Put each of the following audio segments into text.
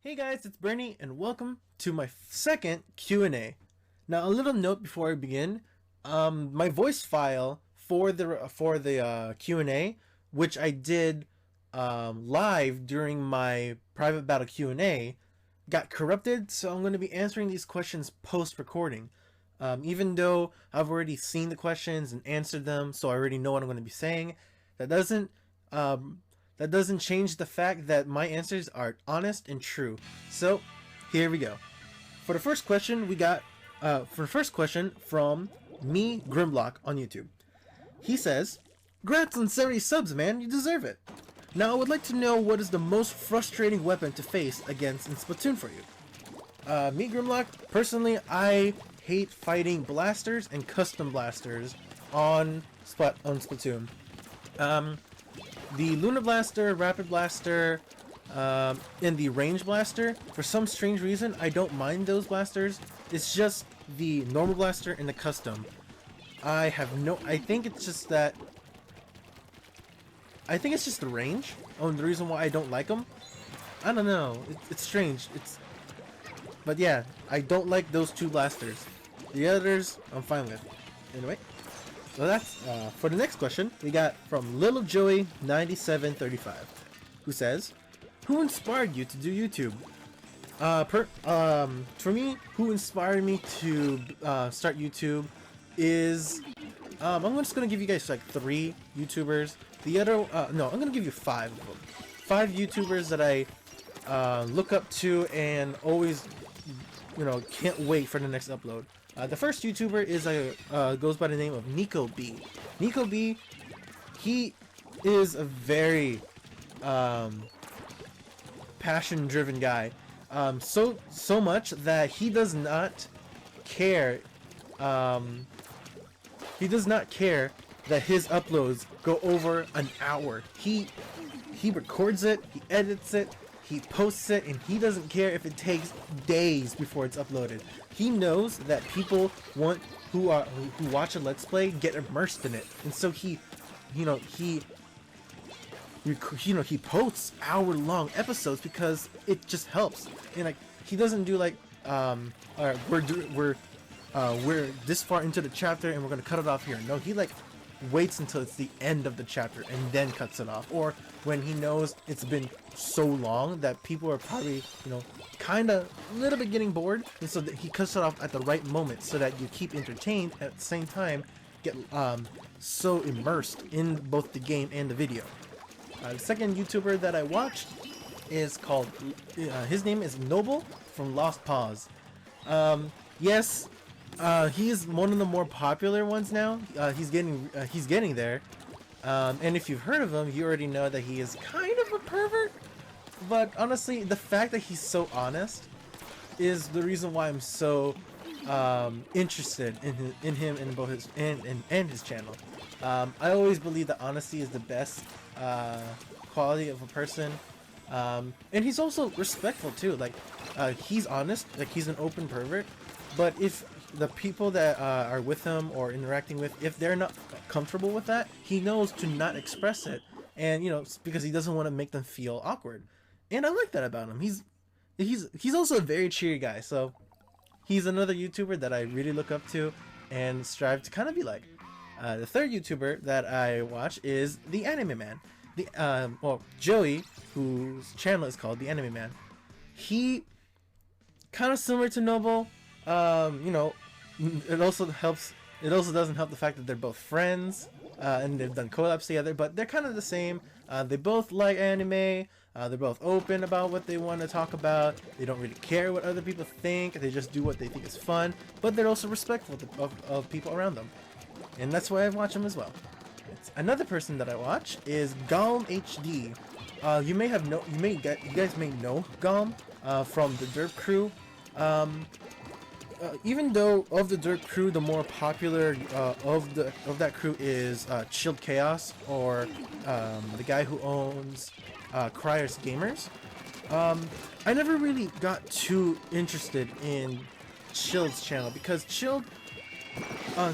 Hey guys, it's Bernie, and welcome to my second Q&A. Now, a little note before I begin: my voice file for the Q&A, which I did live during my private battle Q&A, got corrupted. So I'm going to be answering these questions post recording. Even though I've already seen the questions and answered them, so I already know what I'm going to be saying. That doesn't change the fact that my answers are honest and true. So, here we go. For the first question, from me Grimlock on YouTube. He says, "Grats on 70 subs, man. You deserve it. Now, I would like to know what is the most frustrating weapon to face against in Splatoon for you." Me Grimlock, personally, I hate fighting blasters and custom blasters on Splatoon. The Lunar Blaster, Rapid Blaster, and the Range Blaster, for some strange reason, I don't mind those blasters. It's just the normal blaster and the custom. I think it's just that... I think it's just the range. Oh, and the reason why I don't like them? I don't know. It's strange. But yeah, I don't like those two blasters. The others, I'm fine with. Anyway. So that's for the next question. We got from Little Joey 9735, who says, "Who inspired you to do YouTube?" For me, who inspired me to start YouTube is I'm just gonna give you guys like 3 YouTubers. The other no, I'm gonna give you 5 of them. 5 YouTubers that I look up to and always can't wait for the next upload. The first YouTuber is goes by the name of Nico B. Nico B, he is a very passion-driven guy. So much that he does not care. He does not care that his uploads go over an hour. He records it, he edits it, he posts it, and he doesn't care if it takes days before it's uploaded. He knows that people who watch a Let's Play get immersed in it, and so he posts hour-long episodes because it just helps. And like, he doesn't do like we're this far into the chapter and we're gonna cut it off here. No, he like waits until it's the end of the chapter and then cuts it off. Or when he knows it's been so long that people are probably kind of a little bit getting bored, and so that he cuts it off at the right moment so that you keep entertained at the same time, get so immersed in both the game and the video. The second YouTuber that I watched is called his name is Noble from Lost Paws. Yes, he's one of the more popular ones now. He's getting there. And if you've heard of him, you already know that he is kind of a pervert. But honestly, the fact that he's so honest is the reason why I'm so interested in him and both his and his channel. I always believe that honesty is the best quality of a person, and he's also respectful too. Like, he's honest, like he's an open pervert. But if the people that are with him or interacting with, if they're not comfortable with that, he knows to not express it, and because he doesn't want to make them feel awkward. And I like that about him. He's also a very cheery guy, so he's another YouTuber that I really look up to and strive to kind of be like. The third YouTuber that I watch is the Anime Man. Joey, whose channel is called the Anime Man. He kind of similar to Noble. It also helps. It also doesn't help the fact that they're both friends and they've done collabs together, but they're kind of the same. They both like anime. They're both open about what they want to talk about. They don't really care what other people think. They just do what they think is fun, but they're also respectful of people around them. And that's why I watch them as well. Another person that I watch is Galm HD. You guys may know Galm from the Derp Crew. Even though of the Derp Crew, the more popular of that crew is Chilled Chaos, or the guy who owns Cryers Gamers. I never really got too interested in Chilled's channel because Chilled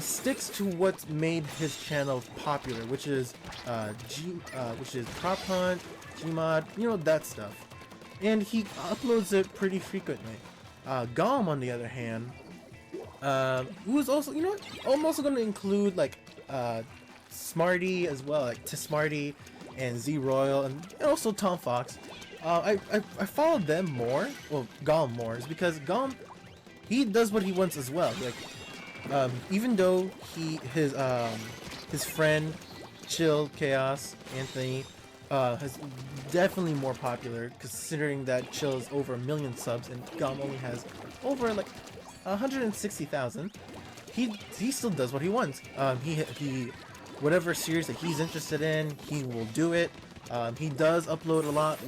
sticks to what made his channel popular, which is Prop Hunt, Gmod, that stuff. and he uploads it pretty frequently. Gom, on the other hand, who is also, you know what, I'm also going to include like Smarty as well, like Smarty and Z Royal, and also Tom Fox. I followed them more, well, Gom more, is because Gom, he does what he wants as well. Like, even though his friend Chill Chaos Anthony is definitely more popular, considering that Chill is over 1 million subs and Gom only has over like 160,000. He still does what he wants. He whatever series that he's interested in, he will do it. He does upload a lot,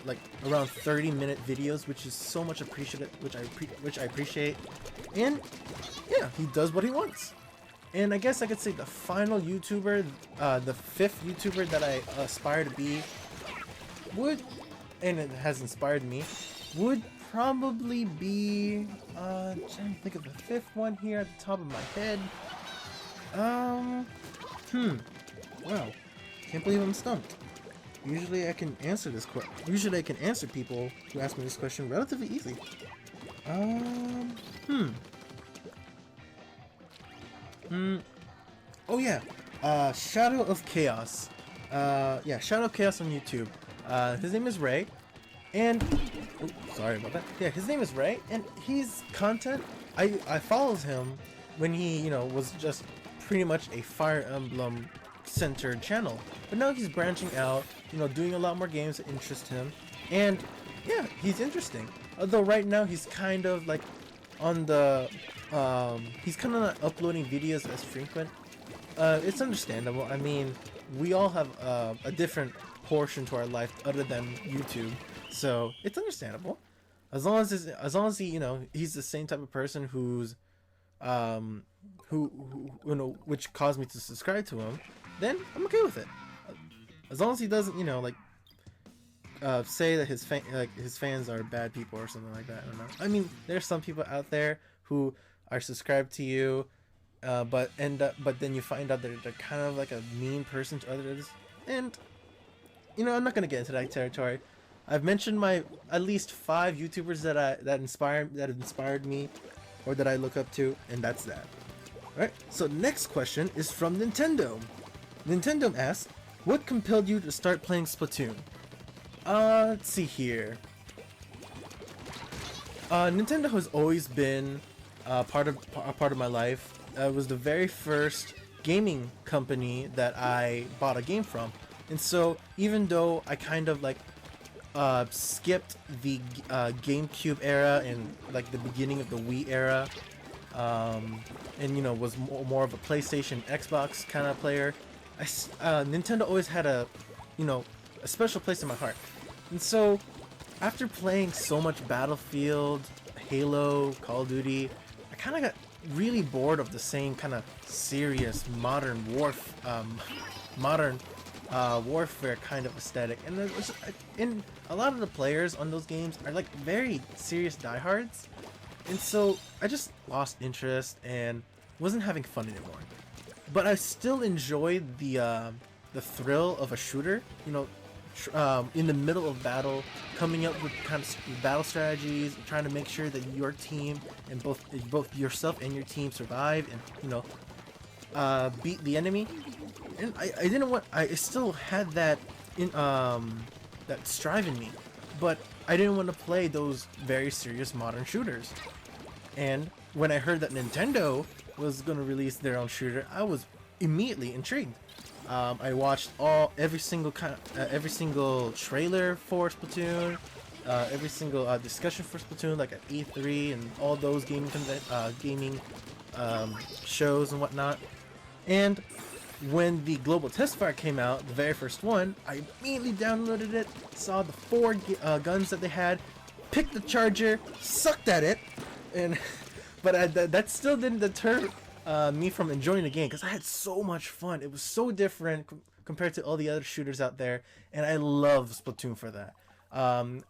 like around 30-minute videos, which is so much appreciated, which I appreciate. And yeah, he does what he wants. And I guess I could say the final YouTuber, the 5th YouTuber that I aspire to be, and it has inspired me, would probably be, trying to think of the 5th one here at the top of my head. Wow, can't believe I'm stumped. Usually I can answer this question. Usually I can answer people who ask me this question relatively easily. Oh yeah, Shadow of Chaos. Yeah, Shadow of Chaos on YouTube. His name is Ray, and sorry about that. Yeah, his name is Ray, and his content, I followed him when he, you know, was just pretty much a Fire Emblem centered channel, but now he's branching out, you know, doing a lot more games that interest him, and yeah, he's interesting. Although right now he's kind of like on the he's kind of not uploading videos as frequent. It's understandable. I mean, we all have a different portion to our life other than YouTube, so it's understandable. As long as he, you know, he's the same type of person who's who you know, which caused me to subscribe to him, then I'm okay with it. As long as he doesn't, you know, like say that his fans are bad people or something like that. I don't know. I mean, there's some people out there who are subscribed to you, but then you find out that they're kind of like a mean person to others, and you know, I'm not gonna get into that territory. I've mentioned my at least 5 YouTubers that inspired me, or that I look up to, and that's that. Alright, so next question is from Nintendo. Nintendo asks, what compelled you to start playing Splatoon? Let's see here. Nintendo has always been a part of my life. It was the very first gaming company that I bought a game from, and so even though I kind of like skipped the GameCube era and like the beginning of the Wii era, and you know, was more of a PlayStation, Xbox kind of player, Nintendo always had a special place in my heart. And so after playing so much Battlefield, Halo, Call of Duty, I kind of got really bored of the same kind of serious modern warfare kind of aesthetic, and a lot of the players on those games are like very serious diehards, and so I just lost interest and wasn't having fun anymore. But I still enjoyed the thrill of a shooter, you know, in the middle of battle, coming up with kind of battle strategies, trying to make sure that your team and both yourself and your team survive, and you know, beat the enemy. And I still had that that strive in me, but I didn't want to play those very serious modern shooters. And when I heard that Nintendo was going to release their own shooter, I was immediately intrigued. I watched every single trailer for Splatoon, every single discussion for Splatoon, like at E3 and all those gaming shows and whatnot. And when the global test fire came out, the very first one, I immediately downloaded it, saw the 4 guns that they had, picked the charger, sucked at it, and but that still didn't deter me from enjoying the game, because I had so much fun. It was so different compared to all the other shooters out there, and I love Splatoon for that.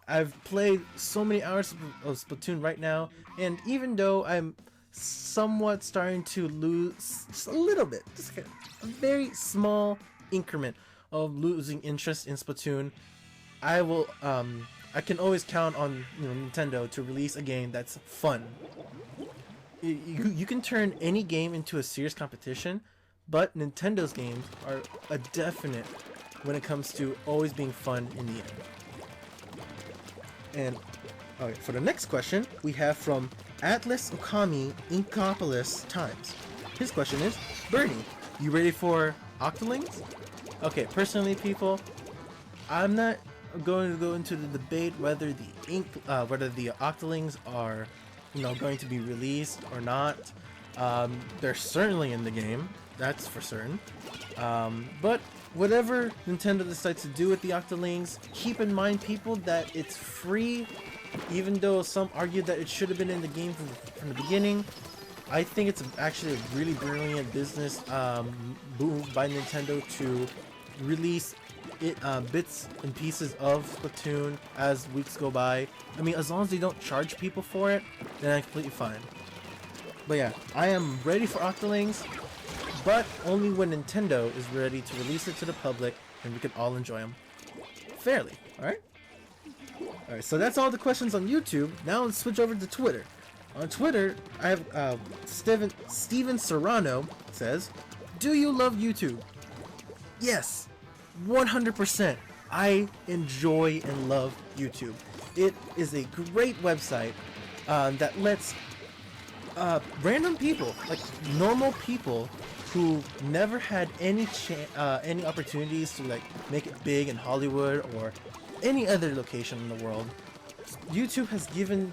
I've played so many hours of Splatoon right now, and even though I'm somewhat starting to lose just a little bit, just a very small increment of losing interest in Splatoon, I will I can always count on Nintendo to release a game that's fun. You can turn any game into a serious competition, but Nintendo's games are a definite when it comes to always being fun in the end. And okay, for the next question, we have from Atlas Okami Inkopolis Times. His question is, Bernie, you ready for Octolings? Okay, personally, people, I'm not going to go into the debate whether the Octolings are, going to be released or not. They're certainly in the game, that's for certain. But whatever Nintendo decides to do with the Octolings, keep in mind, people, that it's free. Even though some argue that it should have been in the game from the beginning, I think it's actually a really brilliant business move by Nintendo to release bits and pieces of Splatoon as weeks go by. I mean, as long as they don't charge people for it, then I'm completely fine. But yeah, I am ready for Octolings, but only when Nintendo is ready to release it to the public and we can all enjoy them fairly, alright? Alright, so that's all the questions on YouTube. Now let's switch over to Twitter. On Twitter, I have Steven Serrano says, do you love YouTube? Yes, 100%. I enjoy and love YouTube. It is a great website that lets random people, like normal people who never had any opportunities to like make it big in Hollywood or any other location in the world, YouTube has given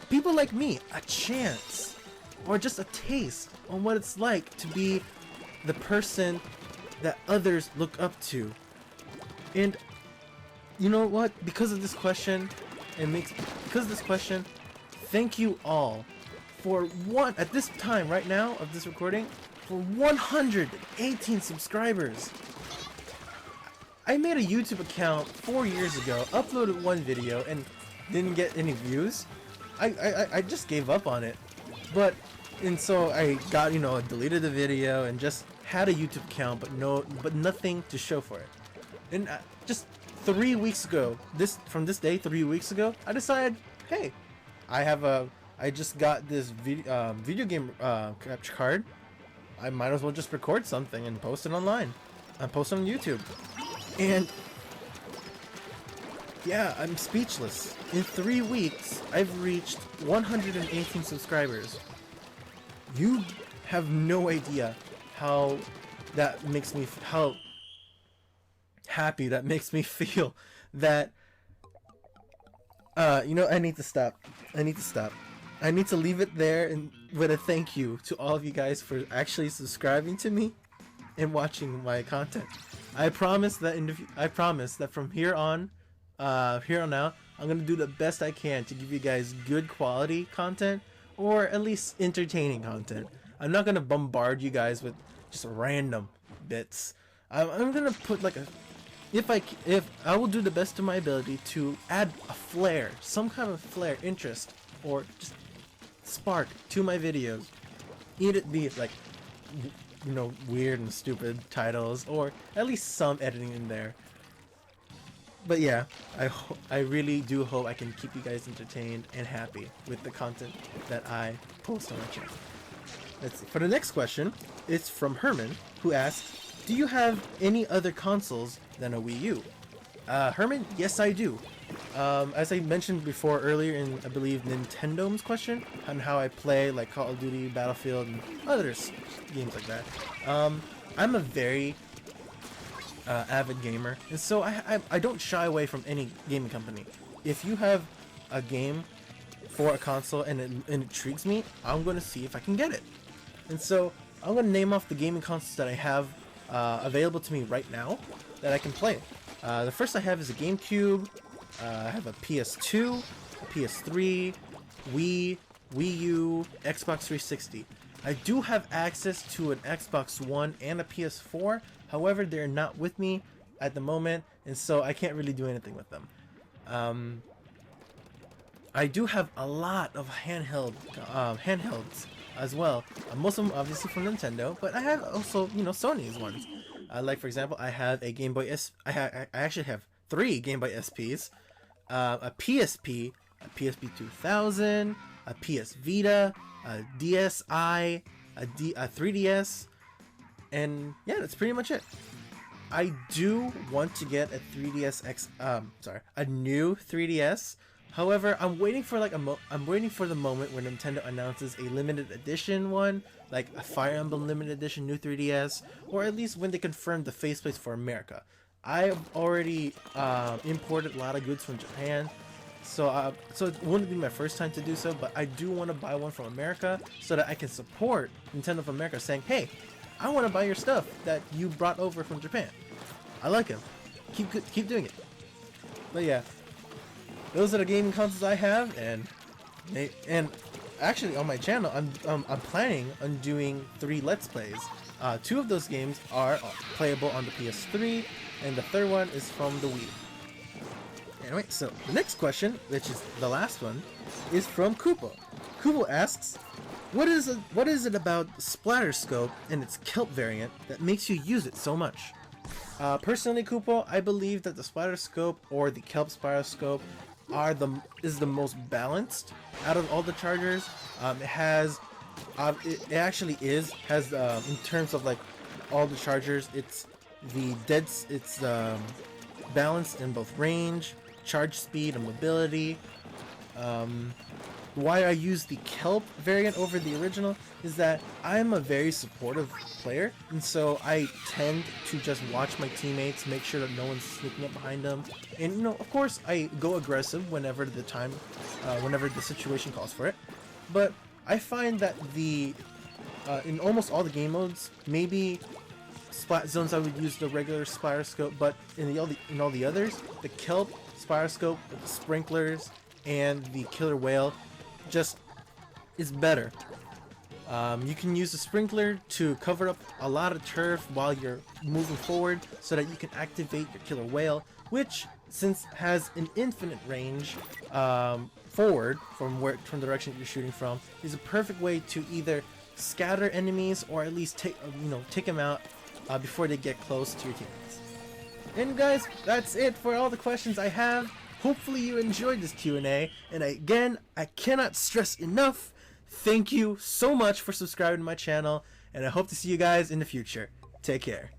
people like me a chance or just a taste on what it's like to be the person that others look up to. And you know what? Because of this question, thank you all for at this time right now of this recording, for 118 subscribers. I made a YouTube account 4 years ago, uploaded one video, and didn't get any views. I just gave up on it. And so I got, deleted the video and just had a YouTube account, but nothing to show for it. And just 3 weeks ago, from this day, 3 weeks ago, I decided, hey, I just got this video game capture card. I might as well just record something and post it online. Post it on YouTube. And yeah, I'm speechless. In 3 weeks, I've reached 118 subscribers. You have no idea how happy that makes me feel that I need to stop. I need to leave it there and with a thank you to all of you guys for actually subscribing to me and watching my content. I promise that from here on out, I'm gonna do the best I can to give you guys good quality content, or at least entertaining content. I'm not gonna bombard you guys with just random bits. I'm gonna put like if I will do the best of my ability to add a flair, some kind of flair, interest, or just spark to my videos. Either it be like weird and stupid titles, or at least some editing in there. But yeah, I really do hope I can keep you guys entertained and happy with the content that I post on my channel. For the next question, it's from Herman, who asks, do you have any other consoles than a Wii U? Herman, yes I do. As I mentioned before earlier in, I believe, Nintendo's question, on how I play like Call of Duty, Battlefield, and other games like that. I'm a very avid gamer, and so I don't shy away from any gaming company. If you have a game for a console and it intrigues me, I'm going to see if I can get it. And so I'm going to name off the gaming consoles that I have available to me right now that I can play. The first I have is a GameCube. I have a PS2, a PS3, Wii U, Xbox 360. I do have access to an Xbox One and a PS4, however they're not with me at the moment, and so I can't really do anything with them. I do have a lot of handhelds as well. Most of them obviously from Nintendo, but I have also, Sony's ones. Like for example, I have a Game Boy I actually have 3 Game Boy SPs. a PSP, a PSP 2000, a PS Vita, a DSi, a 3DS, and yeah, that's pretty much it. I do want to get a 3DS a new 3DS. However, I'm waiting for I'm waiting for the moment when Nintendo announces a limited edition one, like a Fire Emblem limited edition new 3DS, or at least when they confirm the faceplates for America. I've already imported a lot of goods from Japan, so it wouldn't be my first time to do so, but I do want to buy one from America so that I can support Nintendo of America, saying, hey, I want to buy your stuff that you brought over from Japan. I like them. Keep doing it. But yeah, those are the gaming consoles I have, and actually on my channel, I'm planning on doing 3 Let's Plays. 2 of those games are playable on the PS3, and the third one is from the Wii. Anyway, so the next question, which is the last one, is from Kupo. Kupo asks, what is it about Splatterscope and its kelp variant that makes you use it so much? Personally, Kupo, I believe that the Splatterscope or the kelp Splatterscope is the most balanced out of all the chargers. It actually has in terms of like all the chargers, it's balanced in both range, charge speed, and mobility. Why I use the kelp variant over the original is that I'm a very supportive player, and so I tend to just watch my teammates, make sure that no one's sneaking up behind them, and of course I go aggressive whenever the situation calls for it. But I find that in almost all the game modes, maybe Splat Zones I would use the regular Splatterscope, but in all the others, the kelp Splatterscope with the sprinklers and the killer whale just is better. You can use the sprinkler to cover up a lot of turf while you're moving forward so that you can activate your killer whale, which since has an infinite range forward from the direction you're shooting from, is a perfect way to either scatter enemies or at least take them out before they get close to your teammates. And guys, that's it for all the questions I have. Hopefully you enjoyed this Q&A, and again, I cannot stress enough, thank you so much for subscribing to my channel, and I hope to see you guys in the future. Take care.